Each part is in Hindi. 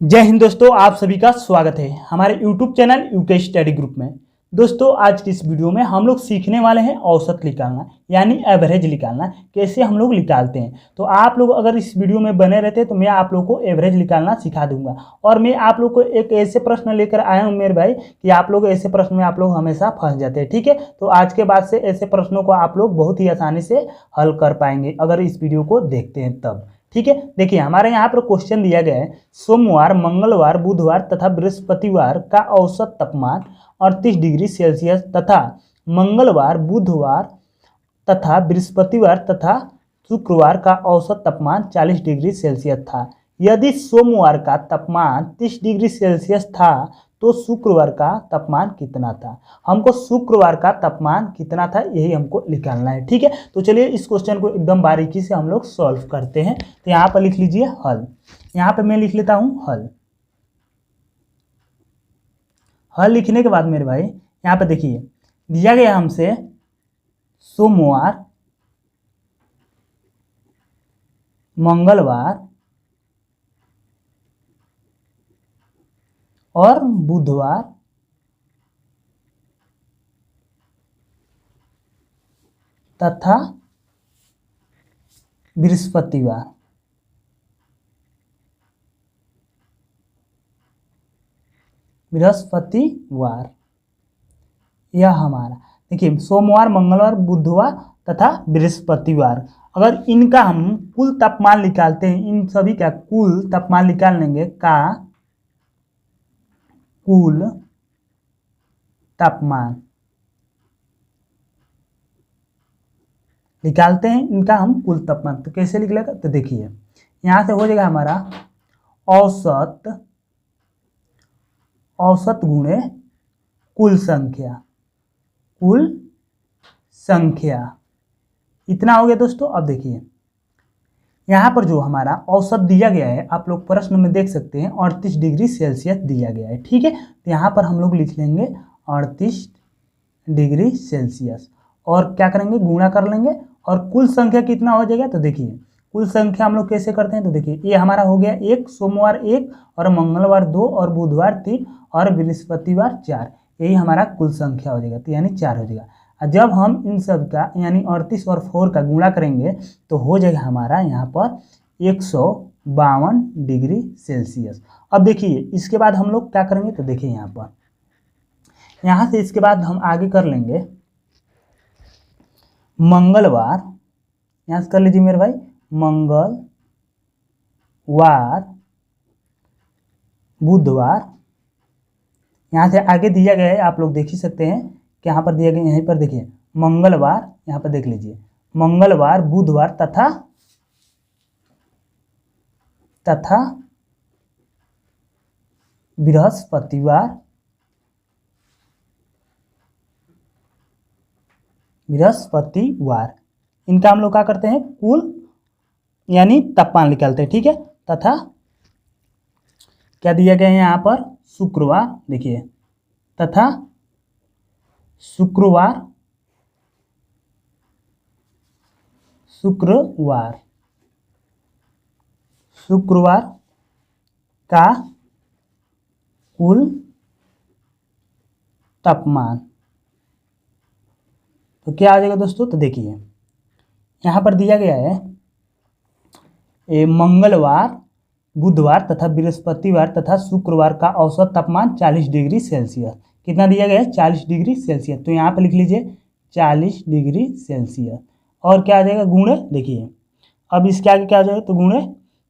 जय हिंद दोस्तों, आप सभी का स्वागत है हमारे YouTube channel UK study group में। दोस्तों, आज की इस वीडियो में हम लोग सीखने वाले हैं औसत निकालना यानी एवरेज निकालना कैसे हम लोग निकालते हैं। तो आप लोग अगर इस वीडियो में बने रहते हैं तो मैं आप लोग को एवरेज निकालना सिखा दूंगा। और मैं आप लोग को एक ऐसे प्रश्न लेकर आया हूं मेरे भाई कि आप लोग ऐसे प्रश्न में आप लोग हमेशा फंस जाते हैं। ठीक है, तो आज के बाद से ऐसे प्रश्नों को आप लोग बहुत ही आसानी से हल कर पाएंगे अगर इस वीडियो को देखते हैं तब। ठीक है, देखिए हमारे यहाँ पर क्वेश्चन दिया गया है, सोमवार, मंगलवार, बुधवार तथा बृहस्पतिवार का औसत तापमान 38 डिग्री सेल्सियस तथा मंगलवार, बुधवार तथा बृहस्पतिवार तथा शुक्रवार का औसत तापमान 40 डिग्री सेल्सियस था। यदि सोमवार का तापमान 30 डिग्री सेल्सियस था तो शुक्रवार का तापमान कितना था। हमको शुक्रवार का तापमान कितना था यही हमको निकालना है। ठीक है, तो चलिए इस क्वेश्चन को एकदम बारीकी से हम लोग सॉल्व करते हैं। तो यहाँ पर लिख लीजिए हल। यहाँ पे मैं लिख लेता हूँ हल। हल लिखने के बाद मेरे भाई यहाँ पे देखिए दिया गया हमसे सोमवार, मंगलवार और बुधवार तथा बृहस्पतिवार। यह हमारा देखिए सोमवार, मंगलवार, बुधवार तथा बृहस्पतिवार। अगर इनका हम कुल तापमान निकालते हैं, इन सभी का कुल तापमान निकाल लेंगे का कुल तापमान निकालते हैं, इनका हम कुल तापमान। तो कैसे निकलेगा, तो देखिए यहां से हो जाएगा हमारा औसत गुणे कुल संख्या इतना हो गया दोस्तों। अब देखिए यहाँ पर जो हमारा औसत दिया गया है आप लोग प्रश्न में देख सकते हैं 38 डिग्री सेल्सियस दिया गया है। ठीक है, तो यहाँ पर हम लोग लिख लेंगे 38 डिग्री सेल्सियस और क्या करेंगे, गुणा कर लेंगे और कुल संख्या कितना हो जाएगा। तो देखिए कुल संख्या हम लोग कैसे करते हैं, तो देखिए ये हमारा हो गया 1, सोमवार 1 और मंगलवार 2 और बुधवार 3 और बृहस्पतिवार 4, यही हमारा कुल संख्या हो जाएगा। तो यानी 4 हो जाएगा। जब हम इन सब का यानी 38 और 4 का गुणा करेंगे तो हो जाएगा हमारा यहाँ पर 152 डिग्री सेल्सियस। अब देखिए इसके बाद हम लोग क्या करेंगे, तो देखिए यहाँ से इसके बाद हम आगे कर लेंगे मंगलवार। यहाँ से कर लीजिए मेरे भाई मंगलवार, बुधवार। यहाँ से आगे दिया गया है आप लोग देख ही सकते हैं कि यहाँ पर दिया गया, यहीं पर देखिए मंगलवार, यहाँ पर देख लीजिए मंगलवार, बुधवार तथा बृहस्पतिवार इनका हम लोग क्या करते हैं, कुल यानी तापमान निकालते हैं। ठीक है, तथा क्या दिया गया है यहाँ पर शुक्रवार, देखिए तथा शुक्रवार का कुल तापमान। तो क्या आ जाएगा दोस्तों, तो देखिए यहाँ पर दिया गया है मंगलवार, बुधवार तथा बृहस्पतिवार तथा शुक्रवार का औसत तापमान 40 डिग्री सेल्सियस। कितना दिया गया है, 40 डिग्री सेल्सियस। तो यहाँ पे लिख लीजिए 40 डिग्री सेल्सियस और क्या आ जाएगा, गुणे। देखिए अब इसके आगे क्या आ जाएगा, तो गुणे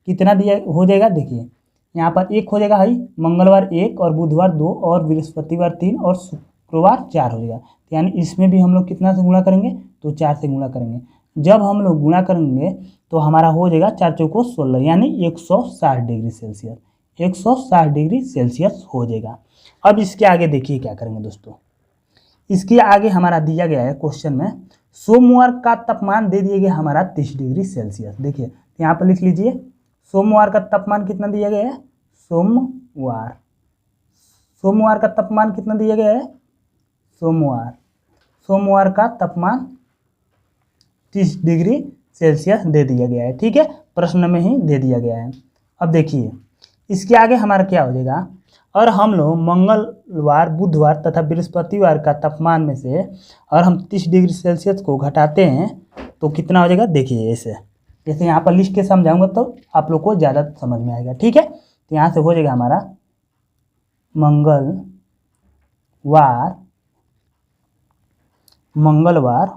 कितना दिया हो जाएगा, देखिए यहाँ पर 1 हो जाएगा भाई, मंगलवार 1 और बुधवार 2 और बृहस्पतिवार 3 और शुक्रवार 4 हो जाएगा। यानी इसमें भी हम लोग कितना से गुणा करेंगे, तो 4 से गुणा करेंगे। जब हम लोग गुणा करेंगे तो हमारा हो जाएगा 4 चौको 16 यानी 160 डिग्री सेल्सियस। 160 डिग्री सेल्सियस हो जाएगा। अब इसके आगे देखिए क्या करेंगे दोस्तों, इसके आगे हमारा दिया गया है क्वेश्चन में सोमवार का तापमान दे दिया गया हमारा 30 डिग्री सेल्सियस। देखिए यहाँ पर लिख लीजिए सोमवार का तापमान कितना दिया गया है, सोमवार का तापमान कितना दिया गया है, सोमवार का तापमान 30 डिग्री सेल्सियस दे दिया गया है। ठीक है, प्रश्न में ही दे दिया गया है। अब देखिए इसके आगे हमारा क्या हो जाएगा, और हम लोग मंगलवार, बुधवार तथा बृहस्पतिवार का तापमान में से और हम 30 डिग्री सेल्सियस को घटाते हैं तो कितना हो जाएगा, देखिए ऐसे, जैसे यहाँ पर लिख के समझाऊंगा तो आप लोग को ज़्यादा समझ में आएगा। ठीक है, तो यहाँ से हो जाएगा हमारा मंगलवार,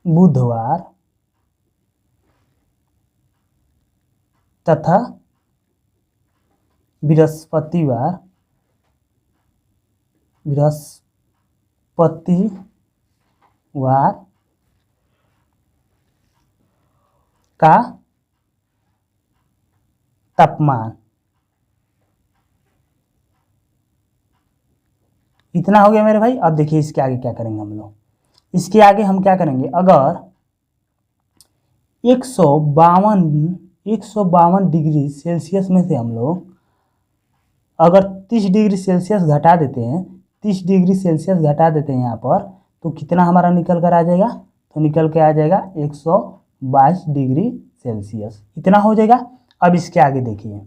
बुधवार तथा बृहस्पतिवार का तापमान, इतना हो गया मेरे भाई। अब देखिए इसके आगे क्या करेंगे हम लोग, इसके आगे हम क्या करेंगे, अगर 152 डिग्री सेल्सियस में से हम लोग अगर 30 डिग्री सेल्सियस घटा देते हैं, 30 डिग्री सेल्सियस घटा देते हैं यहाँ पर, तो कितना हमारा निकल कर आ जाएगा, तो निकल के आ जाएगा 122 डिग्री सेल्सियस, इतना हो जाएगा। अब इसके आगे देखिए,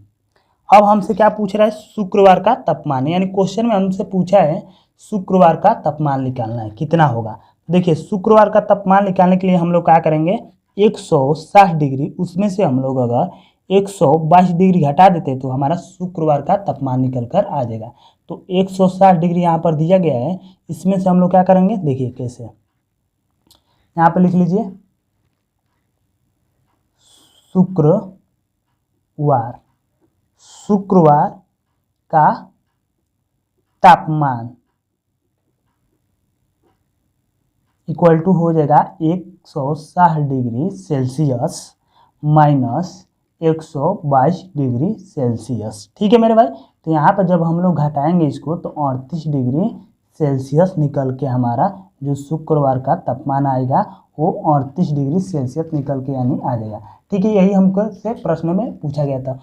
अब हमसे क्या पूछ रहा है, शुक्रवार का तापमान, यानी क्वेश्चन में हमसे पूछा है शुक्रवार का तापमान निकालना है, कितना होगा। देखिए शुक्रवार का तापमान निकालने के लिए हम लोग क्या करेंगे, 160 डिग्री, उसमें से हम लोग अगर 122 डिग्री घटा देते तो हमारा शुक्रवार का तापमान निकल कर आ जाएगा। तो 160 डिग्री यहाँ पर दिया गया है, इसमें से हम लोग क्या करेंगे, देखिए कैसे, यहाँ पर लिख लीजिए शुक्रवार का तापमान इक्वल टू हो जाएगा 160 degree Celsius minus 122 degree Celsius. ठीक है मेरे भाई, तो यहाँ पर जब हम लोग घटाएंगे इसको तो 38 डिग्री सेल्सियस निकल के हमारा जो शुक्रवार का तापमान आएगा वो 38 डिग्री सेल्सियस निकल के यानी आ जाएगा। ठीक है, यही हमको से प्रश्न में पूछा गया था।